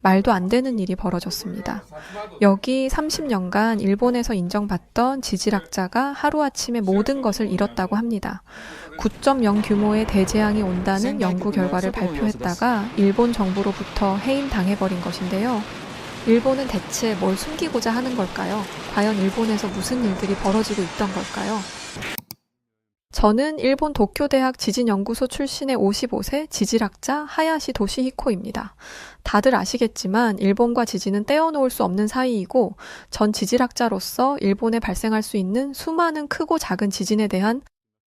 말도 안 되는 일이 벌어졌습니다. 여기 30년간 일본에서 인정받던 지질학자가 하루아침에 모든 것을 잃었다고 합니다. 9.0 규모의 대재앙이 온다는 연구 결과를 발표했다가 일본 정부로부터 해임당해버린 것인데요. 일본은 대체 뭘 숨기고자 하는 걸까요? 과연 일본에서 무슨 일들이 벌어지고 있던 걸까요? 저는 일본 도쿄대학 지진연구소 출신의 55세 지질학자 하야시 도시히코입니다. 다들 아시겠지만 일본과 지진은 떼어놓을 수 없는 사이이고 전 지질학자로서 일본에 발생할 수 있는 수많은 크고 작은 지진에 대한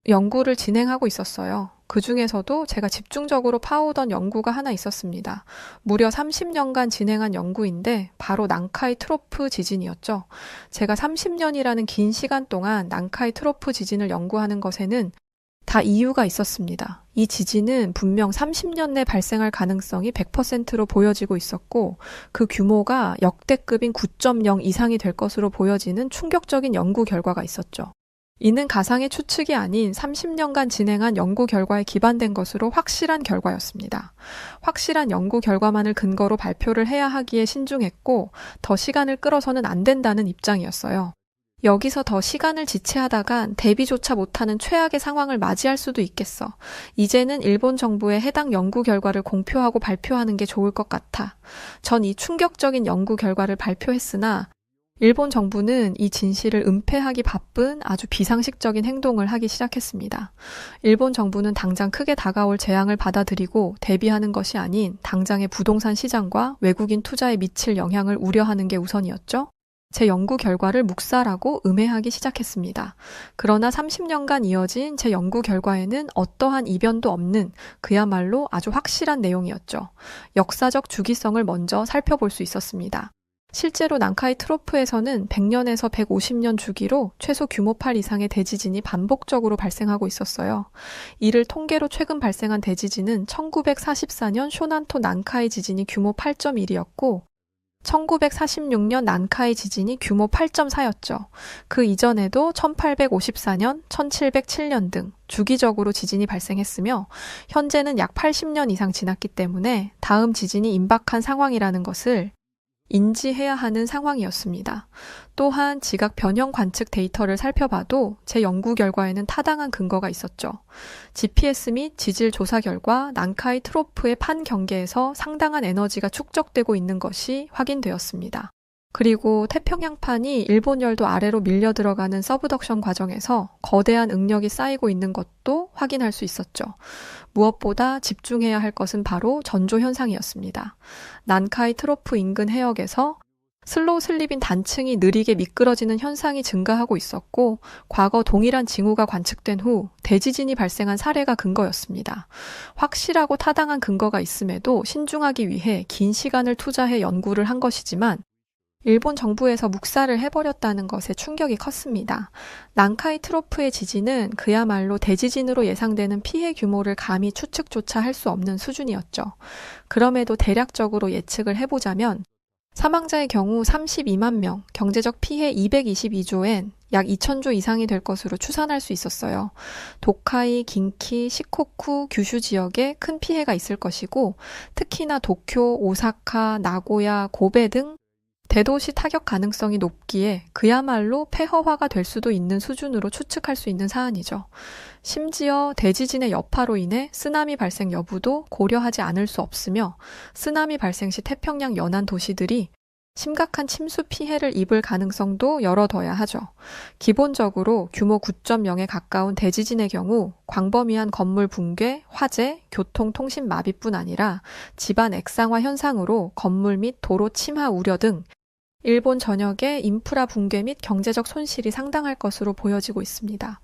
연구를 진행하고 있었어요. 그 중에서도 제가 집중적으로 파오던 연구가 하나 있었습니다. 무려 30년간 진행한 연구인데 바로 난카이 트로프 지진이었죠. 제가 30년이라는 긴 시간 동안 난카이 트로프 지진을 연구하는 것에는 다 이유가 있었습니다. 이 지진은 분명 30년 내 발생할 가능성이 100%로 보여지고 있었고 그 규모가 역대급인 9.0 이상이 될 것으로 보여지는 충격적인 연구 결과가 있었죠. 이는 가상의 추측이 아닌 30년간 진행한 연구 결과에 기반된 것으로 확실한 결과였습니다. 확실한 연구 결과만을 근거로 발표를 해야 하기에 신중했고 더 시간을 끌어서는 안 된다는 입장이었어요. 여기서 더 시간을 지체하다간 대비조차 못하는 최악의 상황을 맞이할 수도 있겠어. 이제는 일본 정부의 해당 연구 결과를 공표하고 발표하는 게 좋을 것 같아. 전 이 충격적인 연구 결과를 발표했으나 일본 정부는 이 진실을 은폐하기 바쁜 아주 비상식적인 행동을 하기 시작했습니다. 일본 정부는 당장 크게 다가올 재앙을 받아들이고 대비하는 것이 아닌 당장의 부동산 시장과 외국인 투자에 미칠 영향을 우려하는 게 우선이었죠. 제 연구 결과를 묵살하고 음해하기 시작했습니다. 그러나 30년간 이어진 제 연구 결과에는 어떠한 이변도 없는 그야말로 아주 확실한 내용이었죠. 역사적 주기성을 먼저 살펴볼 수 있었습니다. 실제로 난카이 트로프에서는 100년에서 150년 주기로 최소 규모 8 이상의 대지진이 반복적으로 발생하고 있었어요. 이를 통계로 최근 발생한 대지진은 1944년 쇼난토 난카이 지진이 규모 8.1이었고 1946년 난카이 지진이 규모 8.4였죠. 그 이전에도 1854년, 1707년 등 주기적으로 지진이 발생했으며 현재는 약 80년 이상 지났기 때문에 다음 지진이 임박한 상황이라는 것을 인지해야 하는 상황이었습니다. 또한 지각 변형 관측 데이터를 살펴봐도 제 연구 결과에는 타당한 근거가 있었죠. GPS 및 지질 조사 결과 난카이 트로프의 판 경계에서 상당한 에너지가 축적되고 있는 것이 확인되었습니다. 그리고 태평양판이 일본열도 아래로 밀려 들어가는 서브덕션 과정에서 거대한 응력이 쌓이고 있는 것도 확인할 수 있었죠. 무엇보다 집중해야 할 것은 바로 전조 현상이었습니다. 난카이 트로프 인근 해역에서 슬로우 슬립인 단층이 느리게 미끄러지는 현상이 증가하고 있었고 과거 동일한 징후가 관측된 후 대지진이 발생한 사례가 근거였습니다. 확실하고 타당한 근거가 있음에도 신중하기 위해 긴 시간을 투자해 연구를 한 것이지만 일본 정부에서 묵살을 해버렸다는 것에 충격이 컸습니다. 난카이 트로프의 지진은 그야말로 대지진으로 예상되는 피해 규모를 감히 추측조차 할 수 없는 수준이었죠. 그럼에도 대략적으로 예측을 해보자면 사망자의 경우 32만 명, 경제적 피해 222조엔 약 2,000조 이상이 될 것으로 추산할 수 있었어요. 도카이, 긴키, 시코쿠, 규슈 지역에 큰 피해가 있을 것이고 특히나 도쿄, 오사카, 나고야, 고베 등 대도시 타격 가능성이 높기에 그야말로 폐허화가 될 수도 있는 수준으로 추측할 수 있는 사안이죠. 심지어 대지진의 여파로 인해 쓰나미 발생 여부도 고려하지 않을 수 없으며 쓰나미 발생 시 태평양 연안 도시들이 심각한 침수 피해를 입을 가능성도 열어둬야 하죠. 기본적으로 규모 9.0에 가까운 대지진의 경우 광범위한 건물 붕괴, 화재, 교통, 통신 마비뿐 아니라 집안 액상화 현상으로 건물 및 도로 침하 우려 등 일본 전역의 인프라 붕괴 및 경제적 손실이 상당할 것으로 보여지고 있습니다.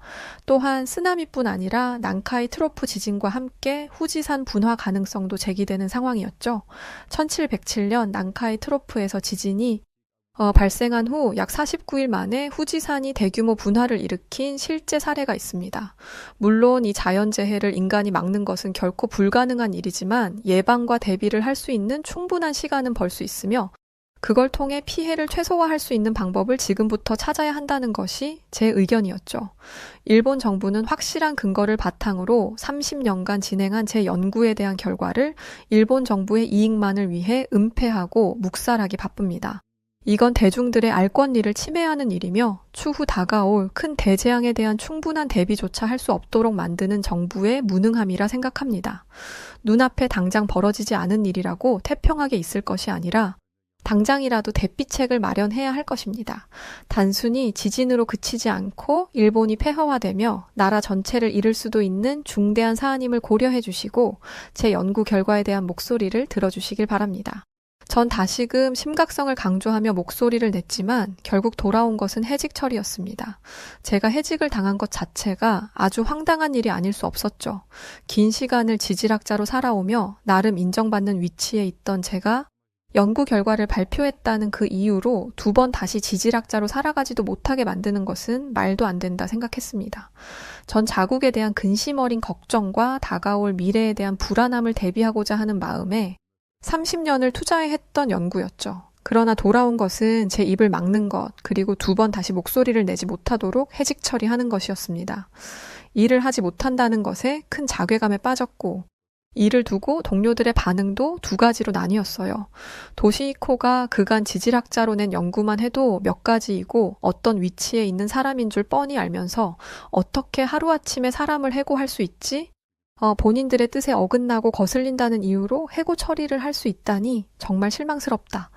또한 쓰나미뿐 아니라 난카이 트로프 지진과 함께 후지산 분화 가능성도 제기되는 상황이었죠. 1707년 난카이 트로프에서 지진이 발생한 후 약 49일 만에 후지산이 대규모 분화를 일으킨 실제 사례가 있습니다. 물론 이 자연재해를 인간이 막는 것은 결코 불가능한 일이지만 예방과 대비를 할 수 있는 충분한 시간은 벌 수 있으며 그걸 통해 피해를 최소화할 수 있는 방법을 지금부터 찾아야 한다는 것이 제 의견이었죠. 일본 정부는 확실한 근거를 바탕으로 30년간 진행한 제 연구에 대한 결과를 일본 정부의 이익만을 위해 은폐하고 묵살하기 바쁩니다. 이건 대중들의 알 권리를 침해하는 일이며 추후 다가올 큰 대재앙에 대한 충분한 대비조차 할 수 없도록 만드는 정부의 무능함이라 생각합니다. 눈앞에 당장 벌어지지 않은 일이라고 태평하게 있을 것이 아니라 당장이라도 대피책을 마련해야 할 것입니다. 단순히 지진으로 그치지 않고 일본이 폐허화되며 나라 전체를 잃을 수도 있는 중대한 사안임을 고려해 주시고 제 연구 결과에 대한 목소리를 들어주시길 바랍니다. 전 다시금 심각성을 강조하며 목소리를 냈지만 결국 돌아온 것은 해직 처리였습니다. 제가 해직을 당한 것 자체가 아주 황당한 일이 아닐 수 없었죠. 긴 시간을 지질학자로 살아오며 나름 인정받는 위치에 있던 제가 연구 결과를 발표했다는 그 이유로 2번 다시 지질학자로 살아가지도 못하게 만드는 것은 말도 안 된다 생각했습니다. 전 자국에 대한 근심 어린 걱정과 다가올 미래에 대한 불안함을 대비하고자 하는 마음에 30년을 투자했던 연구였죠. 그러나 돌아온 것은 제 입을 막는 것, 그리고 2번 다시 목소리를 내지 못하도록 해직 처리하는 것이었습니다. 일을 하지 못한다는 것에 큰 자괴감에 빠졌고, 이를 두고 동료들의 반응도 2가지로 나뉘었어요. 도시이코가 그간 지질학자로 낸 연구만 해도 몇 가지이고 어떤 위치에 있는 사람인 줄 뻔히 알면서 어떻게 하루아침에 사람을 해고할 수 있지? 본인들의 뜻에 어긋나고 거슬린다는 이유로 해고 처리를 할 수 있다니 정말 실망스럽다.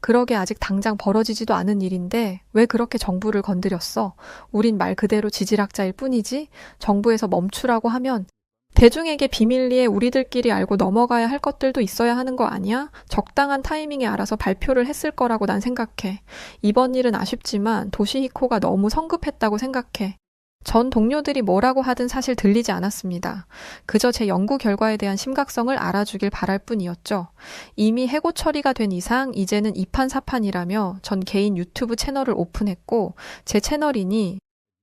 그러게 아직 당장 벌어지지도 않은 일인데 왜 그렇게 정부를 건드렸어? 우린 말 그대로 지질학자일 뿐이지 정부에서 멈추라고 하면 대중에게 비밀리에 우리들끼리 알고 넘어가야 할 것들도 있어야 하는 거 아니야? 적당한 타이밍에 알아서 발표를 했을 거라고 난 생각해. 이번 일은 아쉽지만 도시히코가 너무 성급했다고 생각해. 전 동료들이 뭐라고 하든 사실 들리지 않았습니다. 그저 제 연구 결과에 대한 심각성을 알아주길 바랄 뿐이었죠. 이미 해고 처리가 된 이상 이제는 이판사판이라며 전 개인 유튜브 채널을 오픈했고 제 채널이니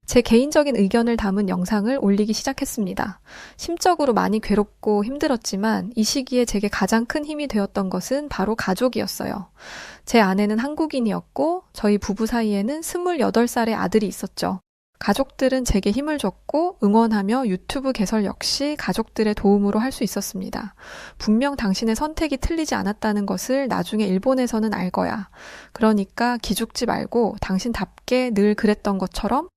제 개인적인 의견을 담은 영상을 올리기 시작했습니다. 심적으로 많이 괴롭고 힘들었지만 이 시기에 제게 가장 큰 힘이 되었던 것은 바로 가족이었어요. 제 아내는 한국인이었고 저희 부부 사이에는 28살의 아들이 있었죠. 가족들은 제게 힘을 줬고 응원하며 유튜브 개설 역시 가족들의 도움으로 할 수 있었습니다. 분명 당신의 선택이 틀리지 않았다는 것을 나중에 일본에서는 알 거야. 그러니까 기죽지 말고 당신답게 늘 그랬던 것처럼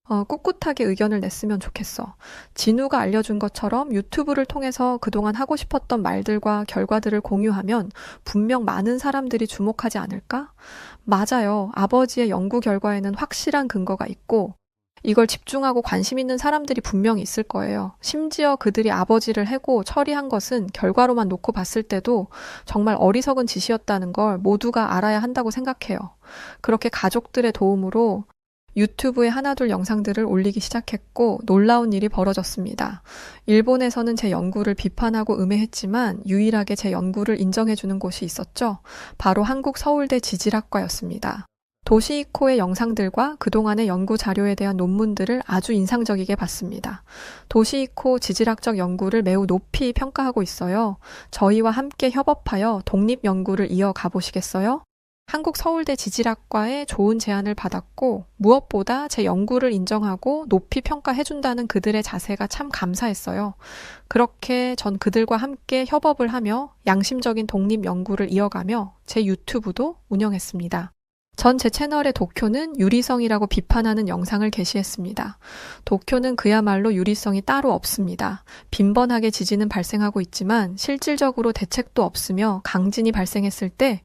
꿋꿋하게 의견을 냈으면 좋겠어. 진우가 알려준 것처럼 유튜브를 통해서 그동안 하고 싶었던 말들과 결과들을 공유하면 분명 많은 사람들이 주목하지 않을까? 맞아요. 아버지의 연구 결과에는 확실한 근거가 있고 이걸 집중하고 관심 있는 사람들이 분명히 있을 거예요. 심지어 그들이 아버지를 해고 처리한 것은 결과로만 놓고 봤을 때도 정말 어리석은 짓이었다는 걸 모두가 알아야 한다고 생각해요. 그렇게 가족들의 도움으로 유튜브에 하나둘 영상들을 올리기 시작했고 놀라운 일이 벌어졌습니다. 일본에서는 제 연구를 비판하고 음해했지만 유일하게 제 연구를 인정해주는 곳이 있었죠. 바로 한국 서울대 지질학과였습니다. 도시이코의 영상들과 그동안의 연구 자료에 대한 논문들을 아주 인상적이게 봤습니다. 도시이코 지질학적 연구를 매우 높이 평가하고 있어요. 저희와 함께 협업하여 독립 연구를 이어가 보시겠어요? 한국 서울대 지질학과에 좋은 제안을 받았고 무엇보다 제 연구를 인정하고 높이 평가해준다는 그들의 자세가 참 감사했어요. 그렇게 전 그들과 함께 협업을 하며 양심적인 독립 연구를 이어가며 제 유튜브도 운영했습니다. 전 제 채널에 도쿄는 유리성이라고 비판하는 영상을 게시했습니다. 도쿄는 그야말로 유리성이 따로 없습니다. 빈번하게 지진은 발생하고 있지만 실질적으로 대책도 없으며 강진이 발생했을 때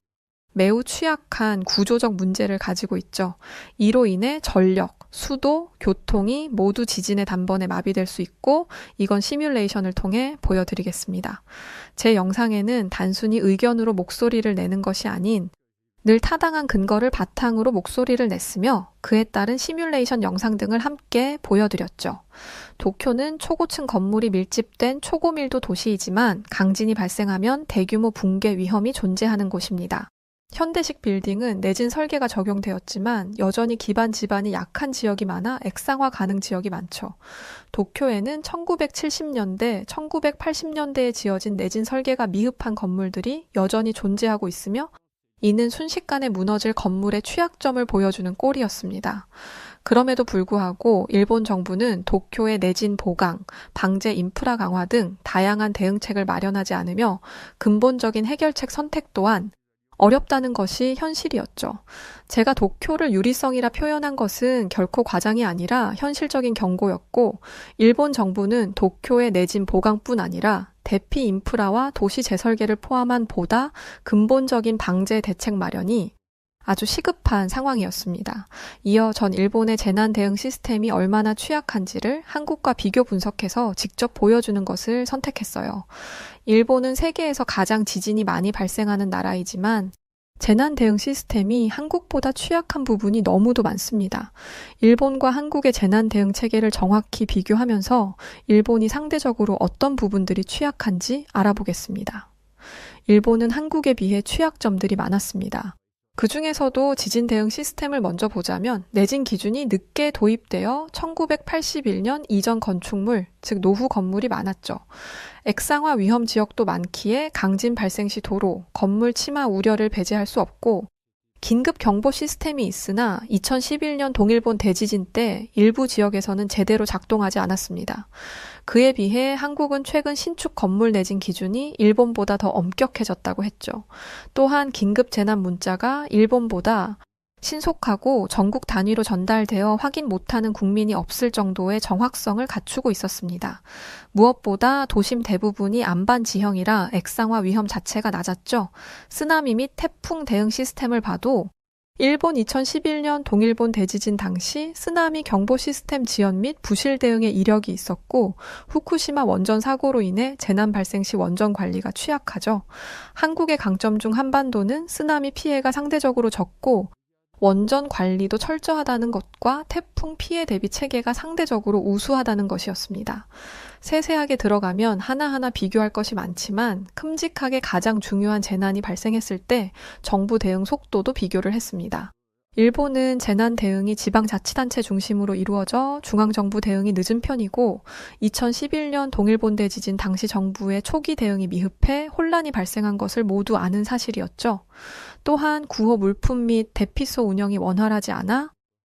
매우 취약한 구조적 문제를 가지고 있죠. 이로 인해 전력, 수도, 교통이 모두 지진의 단번에 마비될 수 있고 이건 시뮬레이션을 통해 보여드리겠습니다. 제 영상에는 단순히 의견으로 목소리를 내는 것이 아닌 늘 타당한 근거를 바탕으로 목소리를 냈으며 그에 따른 시뮬레이션 영상 등을 함께 보여드렸죠. 도쿄는 초고층 건물이 밀집된 초고밀도 도시이지만 강진이 발생하면 대규모 붕괴 위험이 존재하는 곳입니다. 현대식 빌딩은 내진 설계가 적용되었지만 여전히 기반 지반이 약한 지역이 많아 액상화 가능 지역이 많죠. 도쿄에는 1970년대, 1980년대에 지어진 내진 설계가 미흡한 건물들이 여전히 존재하고 있으며 이는 순식간에 무너질 건물의 취약점을 보여주는 꼴이었습니다. 그럼에도 불구하고 일본 정부는 도쿄의 내진 보강, 방제 인프라 강화 등 다양한 대응책을 마련하지 않으며 근본적인 해결책 선택 또한 어렵다는 것이 현실이었죠. 제가 도쿄를 유리성이라 표현한 것은 결코 과장이 아니라 현실적인 경고였고, 일본 정부는 도쿄의 내진 보강뿐 아니라 대피 인프라와 도시 재설계를 포함한 보다 근본적인 방제 대책 마련이 아주 시급한 상황이었습니다. 이어 전 일본의 재난 대응 시스템이 얼마나 취약한지를 한국과 비교 분석해서 직접 보여주는 것을 선택했어요. 일본은 세계에서 가장 지진이 많이 발생하는 나라이지만 재난 대응 시스템이 한국보다 취약한 부분이 너무도 많습니다. 일본과 한국의 재난 대응 체계를 정확히 비교하면서 일본이 상대적으로 어떤 부분들이 취약한지 알아보겠습니다. 일본은 한국에 비해 취약점들이 많았습니다. 그 중에서도 지진 대응 시스템을 먼저 보자면 내진 기준이 늦게 도입되어 1981년 이전 건축물, 즉 노후 건물이 많았죠. 액상화 위험 지역도 많기에 강진 발생 시 도로, 건물 침하 우려를 배제할 수 없고 긴급 경보 시스템이 있으나 2011년 동일본 대지진 때 일부 지역에서는 제대로 작동하지 않았습니다. 그에 비해 한국은 최근 신축 건물 내진 기준이 일본보다 더 엄격해졌다고 했죠. 또한 긴급 재난 문자가 일본보다 신속하고 전국 단위로 전달되어 확인 못하는 국민이 없을 정도의 정확성을 갖추고 있었습니다. 무엇보다 도심 대부분이 안반 지형이라 액상화 위험 자체가 낮았죠. 쓰나미 및 태풍 대응 시스템을 봐도 일본 2011년 동일본 대지진 당시 쓰나미 경보 시스템 지연 및 부실 대응의 이력이 있었고 후쿠시마 원전 사고로 인해 재난 발생 시 원전 관리가 취약하죠. 한국의 강점 중 한반도는 쓰나미 피해가 상대적으로 적고 원전 관리도 철저하다는 것과 태풍 피해 대비 체계가 상대적으로 우수하다는 것이었습니다. 세세하게 들어가면 하나하나 비교할 것이 많지만 큼직하게 가장 중요한 재난이 발생했을 때 정부 대응 속도도 비교를 했습니다. 일본은 재난 대응이 지방자치단체 중심으로 이루어져 중앙정부 대응이 늦은 편이고 2011년 동일본 대지진 당시 정부의 초기 대응이 미흡해 혼란이 발생한 것을 모두 아는 사실이었죠. 또한 구호 물품 및 대피소 운영이 원활하지 않아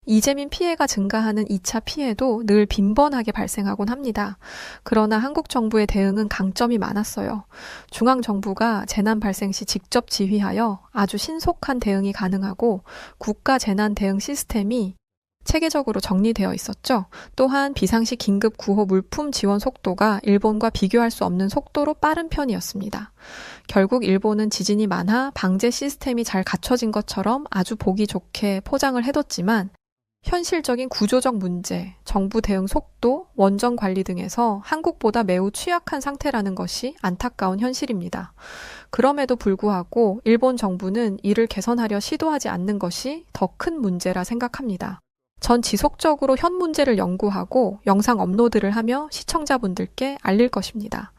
이재민 피해가 증가하는 2차 피해도 늘 빈번하게 발생하곤 합니다. 그러나 한국 정부의 대응은 강점이 많았어요. 중앙정부가 재난 발생 시 직접 지휘하여 아주 신속한 대응이 가능하고 국가 재난 대응 시스템이 체계적으로 정리되어 있었죠. 또한 비상시 긴급 구호 물품 지원 속도가 일본과 비교할 수 없는 속도로 빠른 편이었습니다. 결국 일본은 지진이 많아 방제 시스템이 잘 갖춰진 것처럼 아주 보기 좋게 포장을 해뒀지만 현실적인 구조적 문제, 정부 대응 속도, 원전 관리 등에서 한국보다 매우 취약한 상태라는 것이 안타까운 현실입니다. 그럼에도 불구하고 일본 정부는 이를 개선하려 시도하지 않는 것이 더 큰 문제라 생각합니다. 전 지속적으로 현 문제를 연구하고 영상 업로드를 하며 시청자분들께 알릴 것입니다.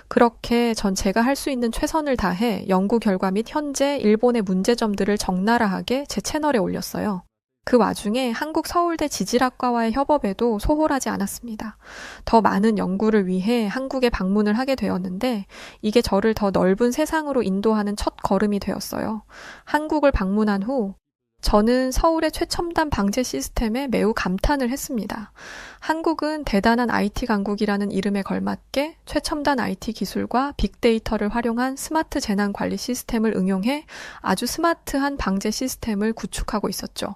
그렇게 전 제가 할 수 있는 최선을 다해 연구 결과 및 현재 일본의 문제점들을 적나라하게 제 채널에 올렸어요. 그 와중에 한국 서울대 지질학과와의 협업에도 소홀하지 않았습니다. 더 많은 연구를 위해 한국에 방문을 하게 되었는데 이게 저를 더 넓은 세상으로 인도하는 첫 걸음이 되었어요. 한국을 방문한 후 저는 서울의 최첨단 방제 시스템에 매우 감탄을 했습니다. 한국은 대단한 IT 강국이라는 이름에 걸맞게 최첨단 IT 기술과 빅데이터를 활용한 스마트 재난 관리 시스템을 응용해 아주 스마트한 방제 시스템을 구축하고 있었죠.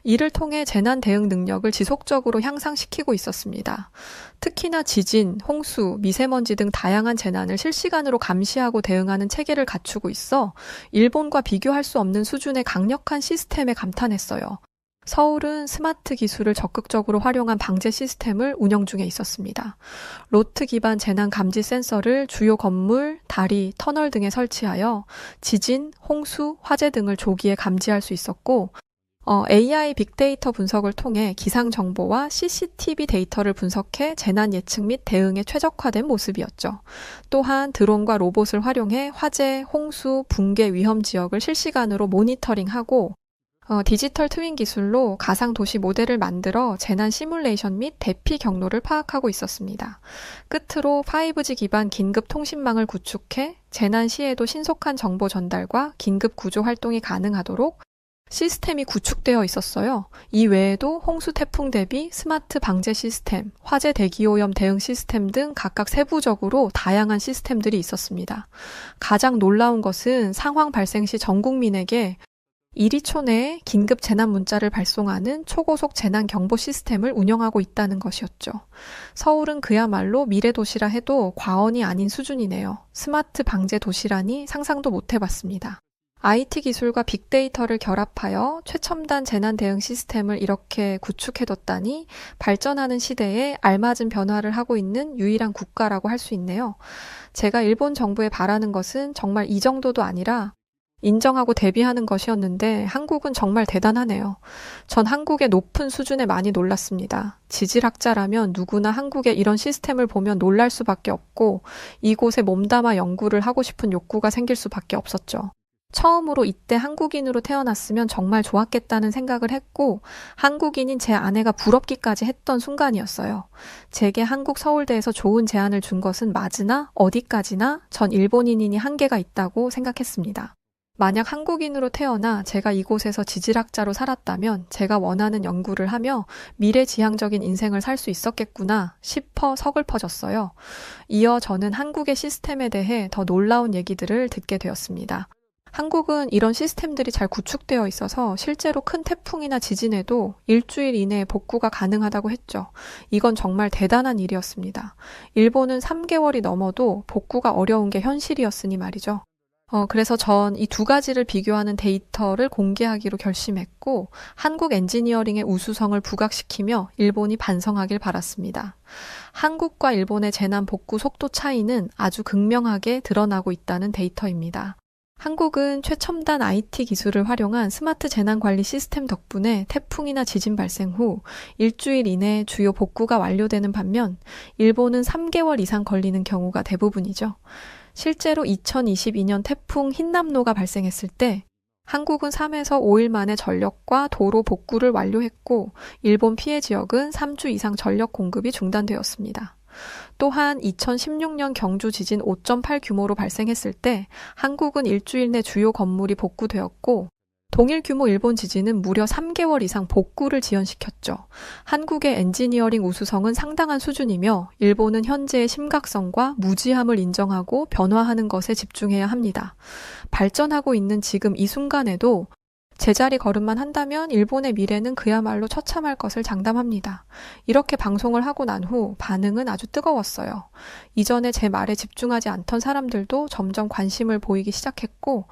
이를 통해 재난 대응 능력을 지속적으로 향상시키고 있었습니다. 특히나 지진, 홍수, 미세먼지 등 다양한 재난을 실시간으로 감시하고 대응하는 체계를 갖추고 있어 일본과 비교할 수 없는 수준의 강력한 시스템에 감탄했어요. 서울은 스마트 기술을 적극적으로 활용한 방제 시스템을 운영 중에 있었습니다. 로트 기반 재난 감지 센서를 주요 건물, 다리, 터널 등에 설치하여 지진, 홍수, 화재 등을 조기에 감지할 수 있었고 AI 빅데이터 분석을 통해 기상 정보와 CCTV 데이터를 분석해 재난 예측 및 대응에 최적화된 모습이었죠. 또한 드론과 로봇을 활용해 화재, 홍수, 붕괴 위험 지역을 실시간으로 모니터링하고 디지털 트윈 기술로 가상 도시 모델을 만들어 재난 시뮬레이션 및 대피 경로를 파악하고 있었습니다. 끝으로 5G 기반 긴급 통신망을 구축해 재난 시에도 신속한 정보 전달과 긴급 구조 활동이 가능하도록 시스템이 구축되어 있었어요. 이 외에도 홍수 태풍 대비 스마트 방제 시스템, 화재 대기오염 대응 시스템 등 각각 세부적으로 다양한 시스템들이 있었습니다. 가장 놀라운 것은 상황 발생 시 전 국민에게 1초 내에 긴급 재난 문자를 발송하는 초고속 재난 경보 시스템을 운영하고 있다는 것이었죠. 서울은 그야말로 미래 도시라 해도 과언이 아닌 수준이네요. 스마트 방제 도시라니 상상도 못 해봤습니다. IT 기술과 빅데이터를 결합하여 최첨단 재난 대응 시스템을 이렇게 구축해뒀다니 발전하는 시대에 알맞은 변화를 하고 있는 유일한 국가라고 할 수 있네요. 제가 일본 정부에 바라는 것은 정말 이 정도도 아니라 인정하고 대비하는 것이었는데 한국은 정말 대단하네요. 전 한국의 높은 수준에 많이 놀랐습니다. 지질학자라면 누구나 한국의 이런 시스템을 보면 놀랄 수밖에 없고 이곳에 몸담아 연구를 하고 싶은 욕구가 생길 수밖에 없었죠. 처음으로 이때 한국인으로 태어났으면 정말 좋았겠다는 생각을 했고 한국인인 제 아내가 부럽기까지 했던 순간이었어요. 제게 한국 서울대에서 좋은 제안을 준 것은 맞으나 어디까지나 전 일본인이니 한계가 있다고 생각했습니다. 만약 한국인으로 태어나 제가 이곳에서 지질학자로 살았다면 제가 원하는 연구를 하며 미래지향적인 인생을 살 수 있었겠구나 싶어 서글퍼졌어요. 이어 저는 한국의 시스템에 대해 더 놀라운 얘기들을 듣게 되었습니다. 한국은 이런 시스템들이 잘 구축되어 있어서 실제로 큰 태풍이나 지진에도 일주일 이내에 복구가 가능하다고 했죠. 이건 정말 대단한 일이었습니다. 일본은 3개월이 넘어도 복구가 어려운 게 현실이었으니 말이죠. 그래서 전 이 두 가지를 비교하는 데이터를 공개하기로 결심했고 한국 엔지니어링의 우수성을 부각시키며 일본이 반성하길 바랐습니다. 한국과 일본의 재난 복구 속도 차이는 아주 극명하게 드러나고 있다는 데이터입니다. 한국은 최첨단 IT 기술을 활용한 스마트 재난관리 시스템 덕분에 태풍이나 지진 발생 후 일주일 이내에 주요 복구가 완료되는 반면 일본은 3개월 이상 걸리는 경우가 대부분이죠. 실제로 2022년 태풍 흰남노가 발생했을 때 한국은 3에서 5일 만에 전력과 도로 복구를 완료했고 일본 피해 지역은 3주 이상 전력 공급이 중단되었습니다. 또한 2016년 경주 지진 5.8 규모로 발생했을 때 한국은 일주일 내 주요 건물이 복구되었고 동일 규모 일본 지진은 무려 3개월 이상 복구를 지연시켰죠. 한국의 엔지니어링 우수성은 상당한 수준이며 일본은 현재의 심각성과 무지함을 인정하고 변화하는 것에 집중해야 합니다. 발전하고 있는 지금 이 순간에도 제자리 걸음만 한다면 일본의 미래는 그야말로 처참할 것을 장담합니다. 이렇게 방송을 하고 난 후 반응은 아주 뜨거웠어요. 이전에 제 말에 집중하지 않던 사람들도 점점 관심을 보이기 시작했고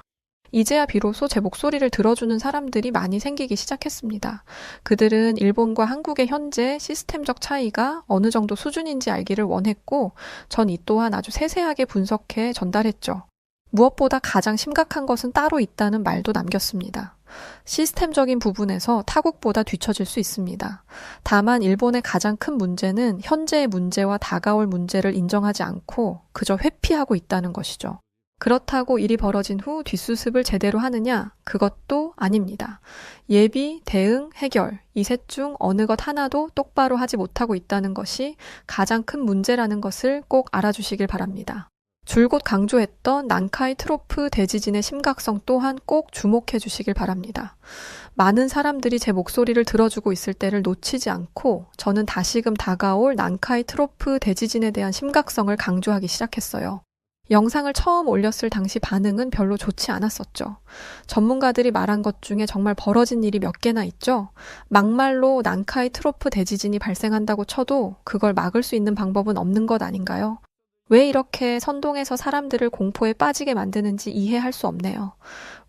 이제야 비로소 제 목소리를 들어주는 사람들이 많이 생기기 시작했습니다. 그들은 일본과 한국의 현재 시스템적 차이가 어느 정도 수준인지 알기를 원했고 전 이 또한 아주 세세하게 분석해 전달했죠. 무엇보다 가장 심각한 것은 따로 있다는 말도 남겼습니다. 시스템적인 부분에서 타국보다 뒤처질 수 있습니다. 다만 일본의 가장 큰 문제는 현재의 문제와 다가올 문제를 인정하지 않고 그저 회피하고 있다는 것이죠. 그렇다고 일이 벌어진 후 뒷수습을 제대로 하느냐? 그것도 아닙니다. 예비, 대응, 해결 이 셋 중 어느 것 하나도 똑바로 하지 못하고 있다는 것이 가장 큰 문제라는 것을 꼭 알아주시길 바랍니다. 줄곧 강조했던 난카이 트로프 대지진의 심각성 또한 꼭 주목해 주시길 바랍니다. 많은 사람들이 제 목소리를 들어주고 있을 때를 놓치지 않고 저는 다시금 다가올 난카이 트로프 대지진에 대한 심각성을 강조하기 시작했어요. 영상을 처음 올렸을 당시 반응은 별로 좋지 않았었죠. 전문가들이 말한 것 중에 정말 벌어진 일이 몇 개나 있죠. 막말로 난카이 트로프 대지진이 발생한다고 쳐도 그걸 막을 수 있는 방법은 없는 것 아닌가요? 왜 이렇게 선동해서 사람들을 공포에 빠지게 만드는지 이해할 수 없네요.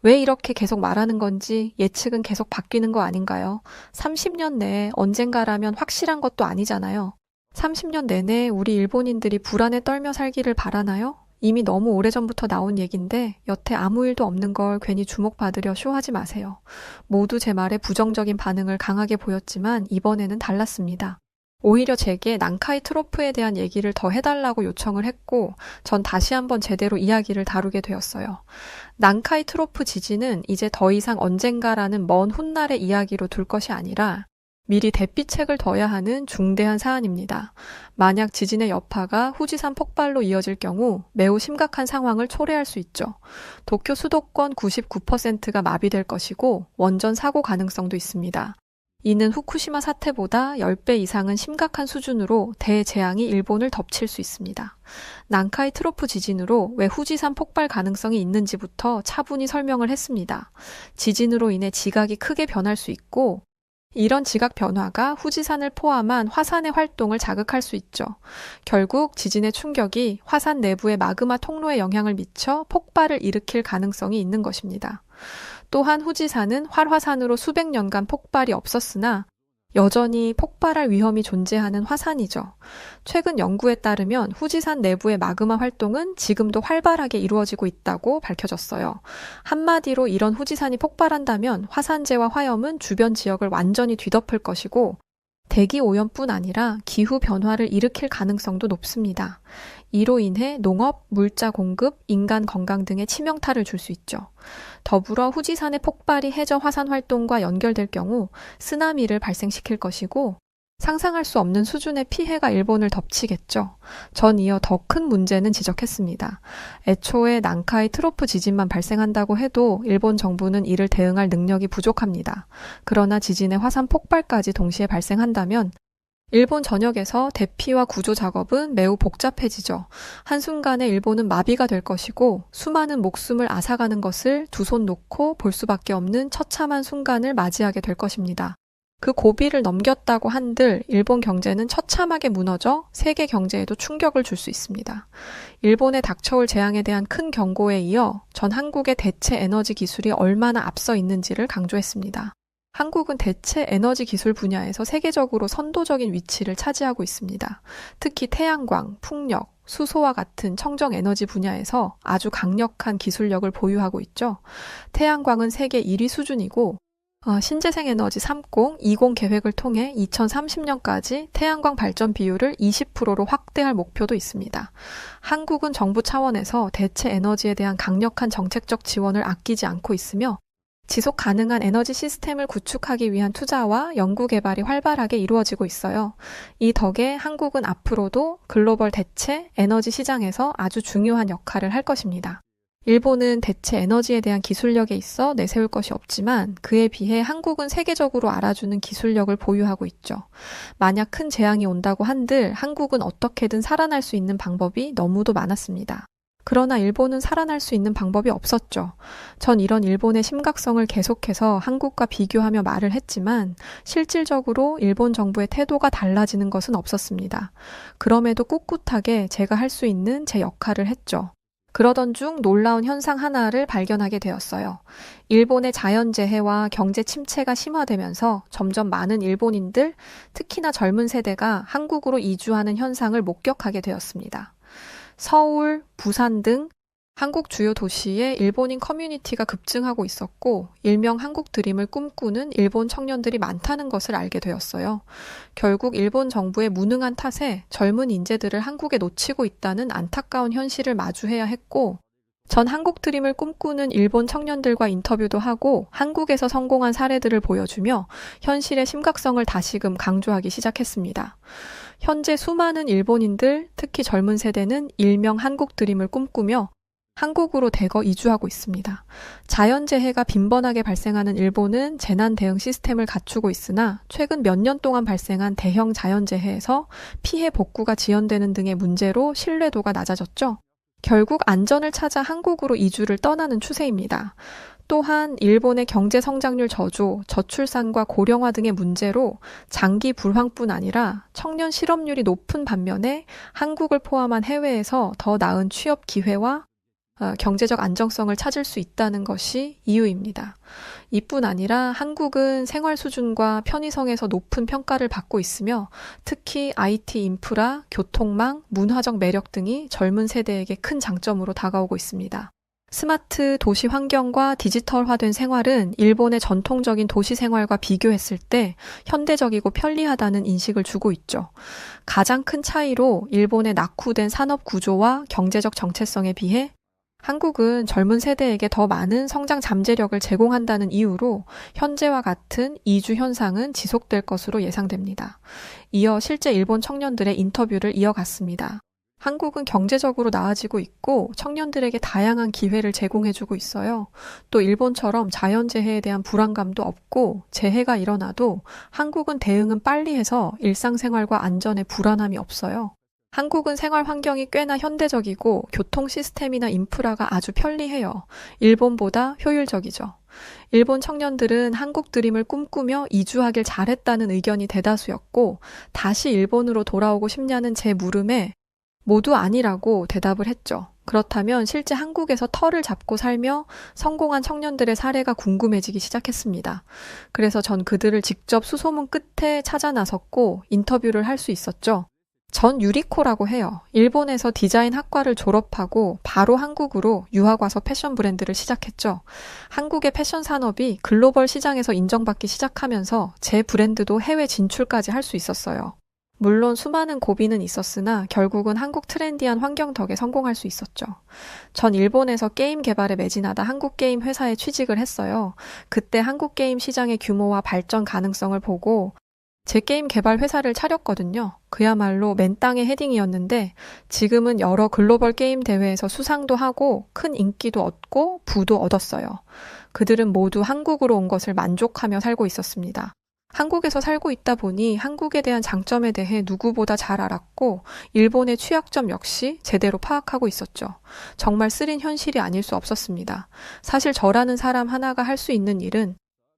왜 이렇게 계속 말하는 건지 예측은 계속 바뀌는 거 아닌가요? 30년 내에 언젠가라면 확실한 것도 아니잖아요. 30년 내내 우리 일본인들이 불안에 떨며 살기를 바라나요? 이미 너무 오래전부터 나온 얘긴데 여태 아무 일도 없는 걸 괜히 주목받으려 쇼하지 마세요. 모두 제 말에 부정적인 반응을 강하게 보였지만 이번에는 달랐습니다. 오히려 제게 난카이 트로프에 대한 얘기를 더 해달라고 요청을 했고 전 다시 한번 제대로 이야기를 다루게 되었어요. 난카이 트로프 지진은 이제 더 이상 언젠가라는 먼 훗날의 이야기로 둘 것이 아니라 미리 대피책을 둬야 하는 중대한 사안입니다. 만약 지진의 여파가 후지산 폭발로 이어질 경우 매우 심각한 상황을 초래할 수 있죠. 도쿄 수도권 99%가 마비될 것이고 원전 사고 가능성도 있습니다. 이는 후쿠시마 사태보다 10배 이상은 심각한 수준으로 대재앙이 일본을 덮칠 수 있습니다. 난카이 트로프 지진으로 왜 후지산 폭발 가능성이 있는지부터 차분히 설명을 했습니다. 지진으로 인해 지각이 크게 변할 수 있고 이런 지각 변화가 후지산을 포함한 화산의 활동을 자극할 수 있죠. 결국 지진의 충격이 화산 내부의 마그마 통로에 영향을 미쳐 폭발을 일으킬 가능성이 있는 것입니다. 또한 후지산은 활화산으로 수백 년간 폭발이 없었으나 여전히 폭발할 위험이 존재하는 화산이죠. 최근 연구에 따르면 후지산 내부의 마그마 활동은 지금도 활발하게 이루어지고 있다고 밝혀졌어요. 한마디로 이런 후지산이 폭발한다면 화산재와 화염은 주변 지역을 완전히 뒤덮을 것이고 대기 오염뿐 아니라 기후 변화를 일으킬 가능성도 높습니다. 이로 인해 농업, 물자 공급, 인간 건강 등에 치명타를 줄 수 있죠. 더불어 후지산의 폭발이 해저 화산 활동과 연결될 경우 쓰나미를 발생시킬 것이고 상상할 수 없는 수준의 피해가 일본을 덮치겠죠. 전 이어 더 큰 문제는 지적했습니다. 애초에 난카이 트로프 지진만 발생한다고 해도 일본 정부는 이를 대응할 능력이 부족합니다. 그러나 지진의 화산 폭발까지 동시에 발생한다면 일본 전역에서 대피와 구조 작업은 매우 복잡해지죠. 한순간에 일본은 마비가 될 것이고 수많은 목숨을 앗아가는 것을 두 손 놓고 볼 수밖에 없는 처참한 순간을 맞이하게 될 것입니다. 그 고비를 넘겼다고 한들 일본 경제는 처참하게 무너져 세계 경제에도 충격을 줄 수 있습니다. 일본에 닥쳐올 재앙에 대한 큰 경고에 이어 전 한국의 대체 에너지 기술이 얼마나 앞서 있는지를 강조했습니다. 한국은 대체 에너지 기술 분야에서 세계적으로 선도적인 위치를 차지하고 있습니다. 특히 태양광, 풍력, 수소와 같은 청정 에너지 분야에서 아주 강력한 기술력을 보유하고 있죠. 태양광은 세계 1위 수준이고 신재생 에너지 3020 계획을 통해 2030년까지 태양광 발전 비율을 20%로 확대할 목표도 있습니다. 한국은 정부 차원에서 대체 에너지에 대한 강력한 정책적 지원을 아끼지 않고 있으며 지속 가능한 에너지 시스템을 구축하기 위한 투자와 연구 개발이 활발하게 이루어지고 있어요. 이 덕에 한국은 앞으로도 글로벌 대체 에너지 시장에서 아주 중요한 역할을 할 것입니다. 일본은 대체 에너지에 대한 기술력에 있어 내세울 것이 없지만 그에 비해 한국은 세계적으로 알아주는 기술력을 보유하고 있죠. 만약 큰 재앙이 온다고 한들 한국은 어떻게든 살아날 수 있는 방법이 너무도 많았습니다. 그러나 일본은 살아날 수 있는 방법이 없었죠. 전 이런 일본의 심각성을 계속해서 한국과 비교하며 말을 했지만 실질적으로 일본 정부의 태도가 달라지는 것은 없었습니다. 그럼에도 꿋꿋하게 제가 할 수 있는 제 역할을 했죠. 그러던 중 놀라운 현상 하나를 발견하게 되었어요. 일본의 자연재해와 경제 침체가 심화되면서 점점 많은 일본인들, 특히나 젊은 세대가 한국으로 이주하는 현상을 목격하게 되었습니다. 서울, 부산 등 한국 주요 도시에 일본인 커뮤니티가 급증하고 있었고 일명 한국 드림을 꿈꾸는 일본 청년들이 많다는 것을 알게 되었어요. 결국 일본 정부의 무능한 탓에 젊은 인재들을 한국에 놓치고 있다는 안타까운 현실을 마주해야 했고 전 한국 드림을 꿈꾸는 일본 청년들과 인터뷰도 하고 한국에서 성공한 사례들을 보여주며 현실의 심각성을 다시금 강조하기 시작했습니다. 현재 수많은 일본인들, 특히 젊은 세대는 일명 한국 드림을 꿈꾸며 한국으로 대거 이주하고 있습니다. 자연재해가 빈번하게 발생하는 일본은 재난 대응 시스템을 갖추고 있으나 최근 몇 년 동안 발생한 대형 자연재해에서 피해 복구가 지연되는 등의 문제로 신뢰도가 낮아졌죠. 결국 안전을 찾아 한국으로 이주를 떠나는 추세입니다. 또한 일본의 경제 성장률 저조, 저출산과 고령화 등의 문제로 장기 불황뿐 아니라 청년 실업률이 높은 반면에 한국을 포함한 해외에서 더 나은 취업 기회와 경제적 안정성을 찾을 수 있다는 것이 이유입니다. 이뿐 아니라 한국은 생활 수준과 편의성에서 높은 평가를 받고 있으며 특히 IT 인프라, 교통망, 문화적 매력 등이 젊은 세대에게 큰 장점으로 다가오고 있습니다. 스마트 도시 환경과 디지털화된 생활은 일본의 전통적인 도시 생활과 비교했을 때 현대적이고 편리하다는 인식을 주고 있죠. 가장 큰 차이로 일본의 낙후된 산업 구조와 경제적 정체성에 비해 한국은 젊은 세대에게 더 많은 성장 잠재력을 제공한다는 이유로 현재와 같은 이주 현상은 지속될 것으로 예상됩니다. 이어 실제 일본 청년들의 인터뷰를 이어갔습니다. 한국은 경제적으로 나아지고 있고 청년들에게 다양한 기회를 제공해주고 있어요. 또 일본처럼 자연재해에 대한 불안감도 없고 재해가 일어나도 한국은 대응은 빨리 해서 일상생활과 안전에 불안함이 없어요. 한국은 생활 환경이 꽤나 현대적이고 교통 시스템이나 인프라가 아주 편리해요. 일본보다 효율적이죠. 일본 청년들은 한국 드림을 꿈꾸며 이주하길 잘했다는 의견이 대다수였고 다시 일본으로 돌아오고 싶냐는 제 물음에 모두 아니라고 대답을 했죠. 그렇다면 실제 한국에서 터를 잡고 살며 성공한 청년들의 사례가 궁금해지기 시작했습니다. 그래서 전 그들을 직접 수소문 끝에 찾아 나섰고 인터뷰를 할 수 있었죠. 전 유리코라고 해요. 일본에서 디자인 학과를 졸업하고 바로 한국으로 유학 와서 패션 브랜드를 시작했죠. 한국의 패션 산업이 글로벌 시장에서 인정받기 시작하면서 제 브랜드도 해외 진출까지 할 수 있었어요. 물론 수많은 고비는 있었으나 결국은 한국 트렌디한 환경 덕에 성공할 수 있었죠. 전 일본에서 게임 개발에 매진하다 한국 게임 회사에 취직을 했어요. 그때 한국 게임 시장의 규모와 발전 가능성을 보고 제 게임 개발 회사를 차렸거든요. 그야말로 맨 땅의 헤딩이었는데 지금은 여러 글로벌 게임 대회에서 수상도 하고 큰 인기도 얻고 부도 얻었어요. 그들은 모두 한국으로 온 것을 만족하며 살고 있었습니다. 한국에서 살고 있다 보니 한국에 대한 장점에 대해 누구보다 잘 알았고 일본의 취약점 역시 제대로 파악하고 있었죠. 정말 쓰린 현실이 아닐 수 없었습니다. 사실 저라는 사람 하나가 할 수 있는 일은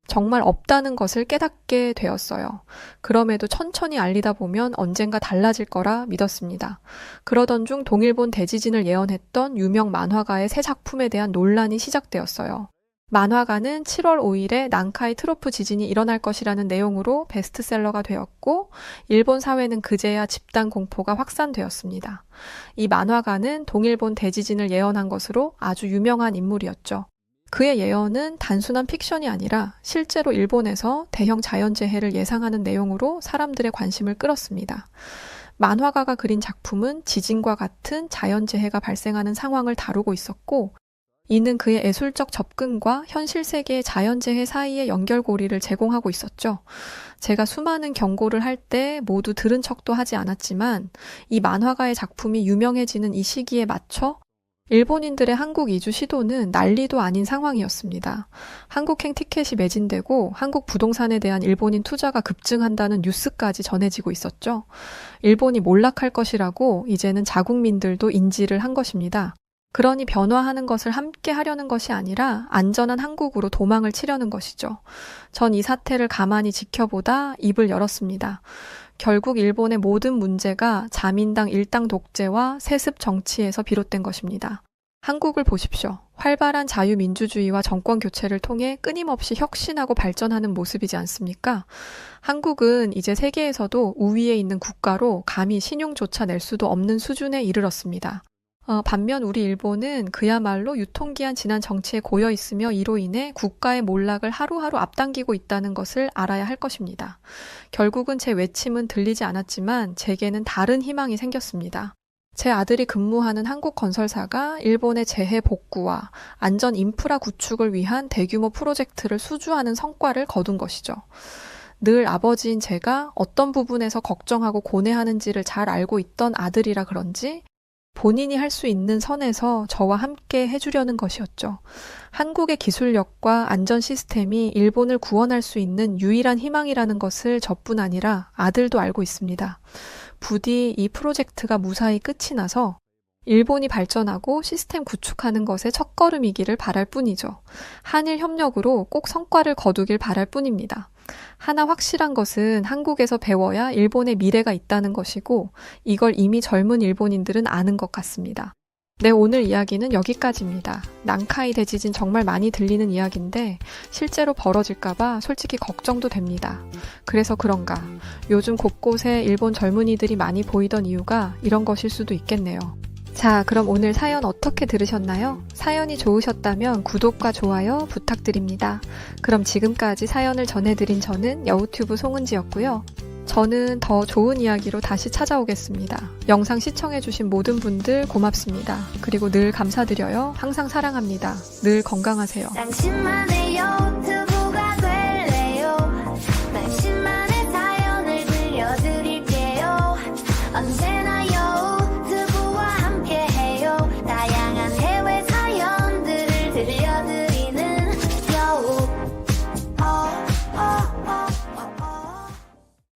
정말 없다는 것을 깨닫게 되었어요. 그럼에도 천천히 알리다 보면 언젠가 달라질 거라 믿었습니다. 그러던 중 동일본 대지진을 예언했던 유명 만화가의 새 작품에 대한 논란이 시작되었어요. 만화가는 7월 5일에 난카이 트로프 지진이 일어날 것이라는 내용으로 베스트셀러가 되었고 일본 사회는 그제야 집단 공포가 확산되었습니다. 이 만화가는 동일본 대지진을 예언한 것으로 아주 유명한 인물이었죠. 그의 예언은 단순한 픽션이 아니라 실제로 일본에서 대형 자연재해를 예상하는 내용으로 사람들의 관심을 끌었습니다. 만화가가 그린 작품은 지진과 같은 자연재해가 발생하는 상황을 다루고 있었고 이는 그의 예술적 접근과 현실 세계의 자연재해 사이의 연결고리를 제공하고 있었죠. 제가 수많은 경고를 할 때 모두 들은 척도 하지 않았지만 이 만화가의 작품이 유명해지는 이 시기에 맞춰 일본인들의 한국 이주 시도는 난리도 아닌 상황이었습니다. 한국행 티켓이 매진되고 한국 부동산에 대한 일본인 투자가 급증한다는 뉴스까지 전해지고 있었죠. 일본이 몰락할 것이라고 이제는 자국민들도 인지를 한 것입니다. 그러니 변화하는 것을 함께 하려는 것이 아니라 안전한 한국으로 도망을 치려는 것이죠. 전 이 사태를 가만히 지켜보다 입을 열었습니다. 결국 일본의 모든 문제가 자민당 일당 독재와 세습 정치에서 비롯된 것입니다. 한국을 보십시오. 활발한 자유민주주의와 정권 교체를 통해 끊임없이 혁신하고 발전하는 모습이지 않습니까? 한국은 이제 세계에서도 우위에 있는 국가로 감히 신용조차 낼 수도 없는 수준에 이르렀습니다. 반면 우리 일본은 그야말로 유통기한 지난 정치에 고여 있으며 이로 인해 국가의 몰락을 하루하루 앞당기고 있다는 것을 알아야 할 것입니다. 결국은 제 외침은 들리지 않았지만 제게는 다른 희망이 생겼습니다. 제 아들이 근무하는 한국 건설사가 일본의 재해 복구와 안전 인프라 구축을 위한 대규모 프로젝트를 수주하는 성과를 거둔 것이죠. 늘 아버지인 제가 어떤 부분에서 걱정하고 고뇌하는지를 잘 알고 있던 아들이라 그런지 본인이 할 수 있는 선에서 저와 함께 해주려는 것이었죠. 한국의 기술력과 안전 시스템이 일본을 구원할 수 있는 유일한 희망이라는 것을 저뿐 아니라 아들도 알고 있습니다. 부디 이 프로젝트가 무사히 끝이 나서 일본이 발전하고 시스템 구축하는 것의 첫걸음이기를 바랄 뿐이죠. 한일 협력으로 꼭 성과를 거두길 바랄 뿐입니다. 하나 확실한 것은 한국에서 배워야 일본의 미래가 있다는 것이고 이걸 이미 젊은 일본인들은 아는 것 같습니다. 네, 오늘 이야기는 여기까지입니다. 난카이 대지진 정말 많이 들리는 이야기인데 실제로 벌어질까봐 솔직히 걱정도 됩니다. 그래서 그런가 요즘 곳곳에 일본 젊은이들이 많이 보이던 이유가 이런 것일 수도 있겠네요. 자, 그럼 오늘 사연 어떻게 들으셨나요? 사연이 좋으셨다면 구독과 좋아요 부탁드립니다. 그럼 지금까지 사연을 전해드린 저는 여우튜브 송은지였고요. 저는 더 좋은 이야기로 다시 찾아오겠습니다. 영상 시청해주신 모든 분들 고맙습니다. 그리고 늘 감사드려요. 항상 사랑합니다. 늘 건강하세요. 당신만의 유튜브